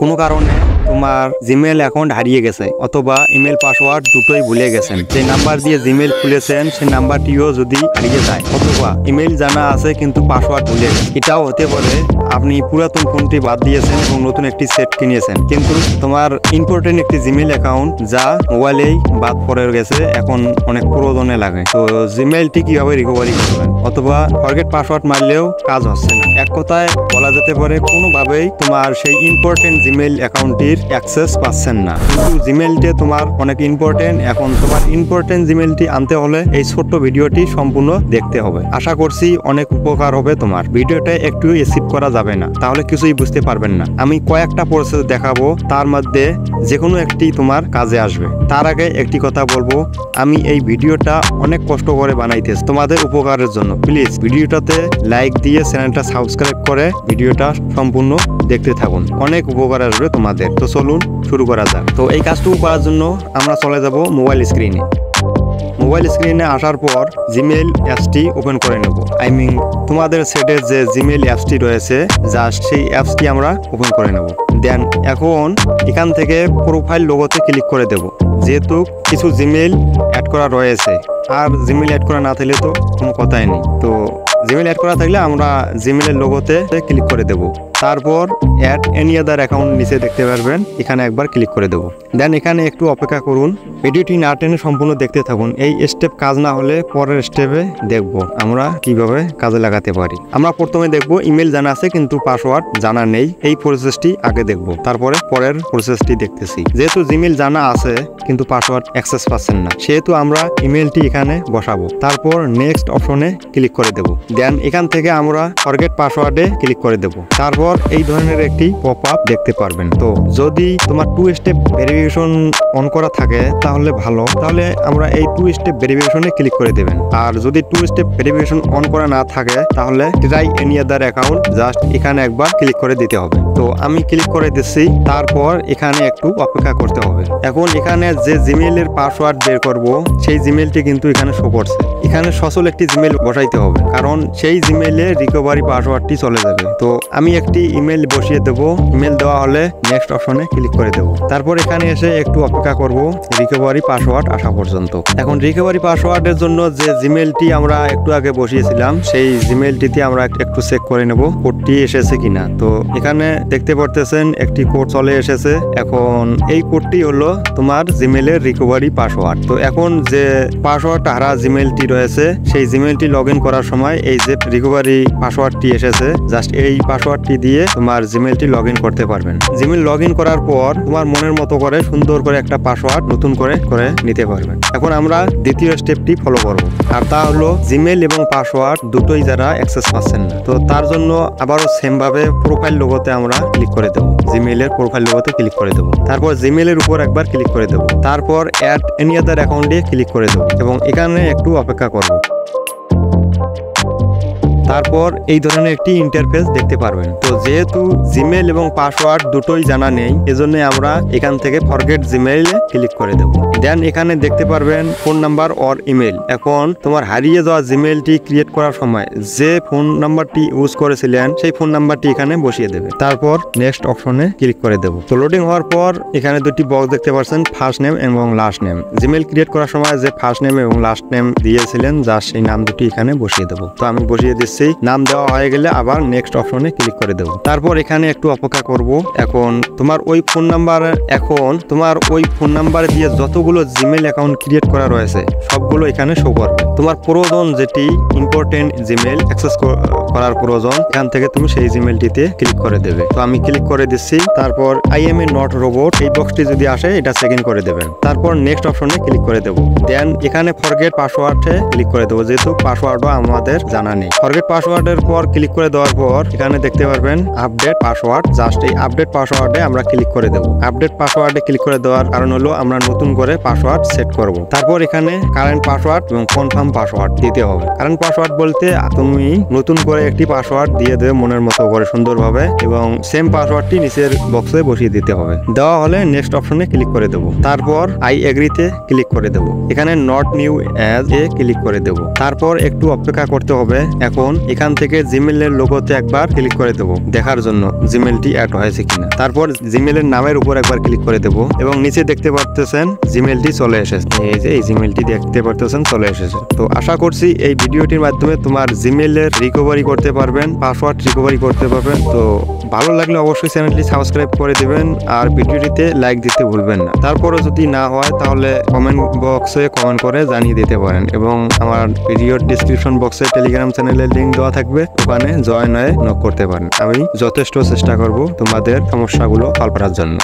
কোনো কারণে তোমার জিমেল অ্যাকাউন্ট হারিয়ে গেছে অথবা ইমেল পাসওয়ার্ড দুটোই ভুলে গেছেন, যে নাম্বার দিয়ে জিমেল খুলেছেন সেই নাম্বারটিও যদি হারিয়ে যায় অথবা ইমেল জানা আছে কিন্তু পাসওয়ার্ড ভুলে গেছে, এটাও হতে পারে আপনি পুরাতন ফোনটি বাদ দিয়েছেন এবং নতুন একটি সেট কিনেছেন, কিন্তু তোমার ইম্পর্টেন্ট একটি জিমেল অ্যাকাউন্ট যা মোবাইলেই বাদ পড়ে গেছে, এখন অনেক প্রয়োজনে লাগে। তো জিমেলটি কিভাবে রিকভারি করবেন অথবা ফরগেট পাসওয়ার্ড মারলেও কাজ হচ্ছে না, এক কথায় বলা যেতে পারে কোনোভাবেই তোমার সেই ইম্পর্টেন্ট জিমেল অ্যাকাউন্টটির অ্যাক্সেস পাচ্ছেন না, কিন্তু জিমেলটি তোমার অনেক ইম্পর্টেন্ট। এখন তোমার ইম্পর্টেন্ট জিমেলটি আনতে হলে এই ছোট্ট ভিডিওটি সম্পূর্ণ দেখতে হবে। আশা করছি অনেক উপকার হবে তোমার। ভিডিওটা একটু স্কিপ করা যাবে না, তাহলে কিছুই বুঝতে পারবেন না। আমি কয়েকটা প্রসেস দেখাবো, তার মধ্যে যে কোনো একটি তোমার কাজে আসবে। তার আগে একটি কথা বলবো, আমি এই ভিডিওটা অনেক কষ্ট করে বানাইতেছি তোমাদের উপকারের জন্য। প্লিজ ভিডিওটাতে লাইক দিয়ে চ্যানেলটা সাবস্ক্রাইব করে ভিডিওটা সম্পূর্ণ দেখতে থাকুন, অনেক উপকার আসবে তোমাদের। তো চলুন শুরু করা যাক। তো এই কাজটুকু করার জন্য আমরা চলে যাব মোবাইল স্ক্রিনে। মোবাইল স্ক্রিনে আসার পর জিমেল অ্যাপসটি ওপেন করে নেব। তোমাদের সেটে যে জিমেল অ্যাপসটি রয়েছে জাস্ট সেই অ্যাপসটি আমরা ওপেন করে নেব। দেন এখন এখান থেকে প্রোফাইল লোগোতে ক্লিক করে দেব, যেহেতু কিছু জিমেল অ্যাড করা রয়েছে, আর জিমেল অ্যাড করা না থাকলে তো কোনো কথাই নেই। তো জিমেল অ্যাড করা থাকলে আমরা জিমেলের লোগোতে ক্লিক করে দেব। তারপর অ্যাড এনি আদার অ্যাকাউন্ট নিচে দেখতে পারবেন, এখানে একবার ক্লিক করে দেব। দেন এখানে একটু অপেক্ষা করুন, ভিডিওটি না টেনে সম্পূর্ণ দেখতে থাকুন। এই স্টেপ কাজ না হলে পরের স্টেপে দেখব আমরা কিভাবে কাজে লাগাতে পারি। আমরা প্রথমে দেখব ইমেল জানা আছে কিন্তু পাসওয়ার্ড জানা নেই, এই প্রসেসটি আগে দেখব, তারপরে পরের প্রসেসটি দেখতেছি। যেহেতু জিমেল জানা আছে কিন্তু পাসওয়ার্ড অ্যাক্সেস পাচ্ছেন না, সেহেতু আমরা ইমেলটি এখানে বসাবো। তারপর নেক্সট অপশনে ক্লিক করে দেব। দেন এখান থেকে আমরা ফরগেট পাসওয়ার্ডে ক্লিক করে দেব। তারপর এই ধরনের একটি পপ আপ দেখতে পারবেন। তো যদি তোমার 2 স্টেপ ভেরিফিকেশন অন করা থাকে তাহলে ভালো, তাহলে আমরা এই 2 স্টেপ ভেরিফিকেশনে ক্লিক করে দেবেন। আর যদি 2 স্টেপ ভেরিফিকেশন অন করা না থাকে তাহলে try any other account just এখানে একবার ক্লিক করে দিতে হবে। তো আমি ক্লিক করে দিচ্ছি, তারপর এখানে একটু অপেক্ষা করতে হবে। এখন এখানে যে জিমেইলের পাসওয়ার্ড বের করব সেই জিমেইলটি কিন্তু এখানে শো করছে। এখানে সচল একটি জিমেইল বসাইতে হবে, কারণ সেই জিমেইলে রিকভারি পাসওয়ার্ডটি চলে যাবে। তো আমি একটি ইমেল বসিয়ে দেবো, ইমেল দেওয়া হলে নেক্সট অপশনে ক্লিক করে দেবো। তারপর এখানে এসে একটু অপেক্ষা করব রিকভারি পাসওয়ার্ড আসা পর্যন্ত। এখন রিকভারি পাসওয়ার্ডের জন্য যে জিমেইলটি আমরা একটু আগে বসিয়েছিলাম সেই জিমেইলটিতে আমরা একটু চেক করে নেব কোডটি এসেছে কিনা। তো এখানে দেখতে পারতেছেন একটি কোড চলে এসেছে। এখন এই কোডটি হলো তোমার জিমেইলের রিকভারি পাসওয়ার্ড। তো এখন যে পাসওয়ার্ড হারা জিমেইলটি রয়েছে সেই জিমেইলটি লগ ইন করার সময় এই যে রিকভারি পাসওয়ার্ডটি এসেছে, জাস্ট এই পাসওয়ার্ডটি দিয়ে তোমার জিমেইলটি লগ ইন করতে পারবেন। জিমেইল লগ ইন করার পর তোমার মনের মতো করে সুন্দর করে একটা পাসওয়ার্ড নতুন করে নিতে পারবেন। এখন আমরা দ্বিতীয় স্টেপটি ফলো করব, আর তা হলো জিমেইল এবং পাসওয়ার্ড দুটোই যারা অ্যাক্সেস পাচ্ছেন না, তো তার জন্য আবারও সেম ভাবে প্রোফাইল লোগোতে আমরা ক্লিক করে দেব। জিমেইলের প্রোফাইল লোগোতে ক্লিক করে দেব, তারপর জিমেইলের উপর একবার ক্লিক করে দেব, তারপর অ্যাড এনি আদার অ্যাকাউন্টে ক্লিক করে দেব এবং এখানে একটু অপেক্ষা করব। তারপর এই ধরনের একটি ইন্টারফেস দেখতে পারবেন। তো যেহেতু জিমেইল এবং পাসওয়ার্ড দুটোই জানা নেই, এজন্য আমরা এখান থেকে ফরগেট জিমেইলে ক্লিক করে দেব। দেন এখানে দেখতে পারবেন ফোন নাম্বার অর ইমেল। এখন তোমার হারিয়ে যাওয়া জিমেইলটি ক্রিয়েট করার সময় যে ফোন নাম্বারটি ইউজ করেছিলেন সেই ফোন নাম্বারটি এখানে বসিয়ে দেবে। তারপর নেক্সট অপশনে ক্লিক করে দেব। তো লোডিং হওয়ার পর এখানে দুটি বক্স দেখতে পাচ্ছেন, ফার্স্ট নেম এবং লাস্ট নেম। জিমেইল ক্রিয়েট করার সময় যে ফার্স্ট নেম এবং লাস্ট নেম দিয়েছিলেন জাস্ট সেই নাম দুটি এখানে বসিয়ে দেব। তো আমি বসিয়ে দিচ্ছি। নাম দেওয়া হয়ে গেলে আবার নেক্সট অপশনে ক্লিক করে দেব। তারপর এখানে একটু অপেক্ষা করব। এখন তোমার ওই ফোন নাম্বার দিয়ে যতগুলো জিমেইল অ্যাকাউন্ট ক্রিয়েট করা রয়েছে সবগুলো এখানে শো করবে। তোমার প্রয়োজন যেটি ইম্পর্টেন্ট জিমেইল অ্যাক্সেস করার প্রয়োজন, এখান থেকে তুমি সেই জিমেইলটিতে ক্লিক করে দেবে। তো আমি ক্লিক করে দিচ্ছি। তারপর I M A not robot এই বক্সটি যদি আসে এটা চেক ইন করে দেবেন। তারপর নেক্সট অপশনে ক্লিক করে দেব। দেন এখানে ফরগেট পাসওয়ার্ডে ক্লিক করে দেবো, যেহেতু পাসওয়ার্ডও আমাদের জানা নেই। ফরগেট পাসওয়ার্ডের পর ক্লিক করে দেওয়ার পর এখানে দেখতে পারবেন আপডেট পাসওয়ার্ড, জাস্ট এই আপডেট পাসওয়ার্ডে আমরা ক্লিক করে দেব। আপডেট পাসওয়ার্ডে ক্লিক করে দেওয়ার কারণ হলো আমরা নতুন করে পাসওয়ার্ড সেট করব। তারপর এখানে কারেন্ট পাসওয়ার্ড এবং কনফার্ম পাসওয়ার্ড দিতে হবে। কারেন্ট পাসওয়ার্ড বলতে তুমি নতুন করে একটি পাসওয়ার্ড দিয়ে দেবে মনের মতো করে সুন্দরভাবে, এবং সেম পাসওয়ার্ডটি নিচের বক্সে বসিয়ে দিতে হবে। দেওয়া হলে নেক্সট অপশনে ক্লিক করে দেব। তারপর আই এগ্রিতে ক্লিক করে দেব। এখানে not new as a click করে দেব। তারপর একটু অপেক্ষা করতে হবে। এখন এখন এখান থেকে জিমেলের লোগোতে একবার ক্লিক করে দেবো দেখার জন্য জিমেলটি অ্যাড হয়েছে কিনা। তারপর জিমেলের নামের উপর একবার ক্লিক করে দেবো এবং নিচে দেখতে পারতেছেন জিমেলটি চলে এসেছে। এই যে এই জিমেলটি দেখতে পারতেছেন চলে এসেছে। তো আশা করছি এই ভিডিওটির মাধ্যমে তোমার জিমেলের রিকভারি করতে পারবেন, পাসওয়ার্ড রিকভারি করতে পারবেন। তো ভালো লাগলে অবশ্যই চ্যানেলটি সাবস্ক্রাইব করে দেবেন আর ভিডিওটিতে লাইক দিতে ভুলবেন না। তারপরও যদি না হয় তাহলে কমেন্ট বক্সে কমেন্ট করে জানিয়ে দিতে পারেন এবং আমার ভিডিওর ডিসক্রিপশন বক্সে টেলিগ্রাম চ্যানেলের লিংক দেওয়া থাকবে, ওখানে জয়েন হয়ে নক করতে পারেন। আমি যথেষ্ট চেষ্টা করব তোমাদের সমস্যাগুলো সলভ করার জন্য।